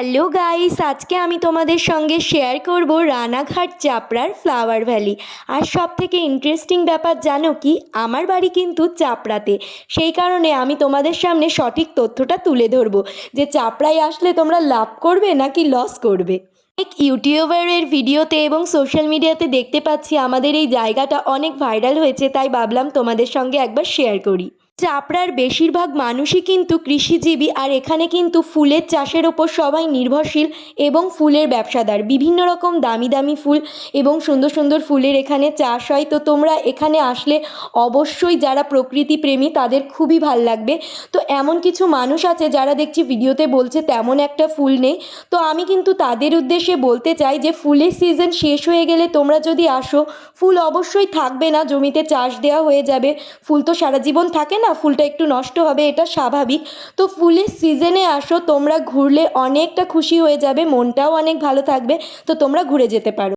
Hello guys, আজকে আমি তোমাদের সঙ্গে শেয়ার করব রানাঘাট চাপড়ার ফ্লাওয়ার ভ্যালি। আর সব থেকে ইন্টারেস্টিং ব্যাপার জানো কি, আমার বাড়ি কিন্তু চাপড়াতে। সেই কারণে আমি তোমাদের সামনে সঠিক তথ্যটা তুলে ধরবো যে চাপড়ায় আসলে তোমরা লাভ করবে নাকি লস করবে। এক ইউটিউবারের ভিডিওতে এবং সোশ্যাল মিডিয়াতে দেখতে পাচ্ছি আমাদের এই জায়গাটা অনেক ভাইরাল হয়েছে, তাই ভাবলাম তোমাদের সঙ্গে একবার শেয়ার করি। চাপড়ার বেশিরভাগ মানুষই কিন্তু কৃষিজীবী, আর এখানে কিন্তু ফুলের চাষের ওপর সবাই নির্ভরশীল এবং ফুলের ব্যবসাদার। বিভিন্ন রকম দামি দামি ফুল এবং সুন্দর সুন্দর ফুলের এখানে চাষ হয়। তো তোমরা এখানে আসলে অবশ্যই, যারা প্রকৃতি প্রেমী তাদের খুবই ভাল লাগবে। তো এমন কিছু মানুষ আছে যারা দেখছি ভিডিওতে বলছে তেমন একটা ফুল নেই। তো আমি কিন্তু তাদের উদ্দেশ্যে বলতে চাই যে ফুলের সিজন শেষ হয়ে গেলে তোমরা যদি আসো, ফুল অবশ্যই থাকবে না, জমিতে চাষ দেওয়া হয়ে যাবে। ফুল তো সারা জীবন থাকে না, ফুলটা একটু নষ্ট হবে, এটা স্বাভাবিক। তো ফুলের সিজনে আসো, তোমরা ঘুরলে অনেকটা খুশি হয়ে যাবে, মনটাও অনেক ভালো থাকবে। তো তোমরা ঘুরে যেতে পারো।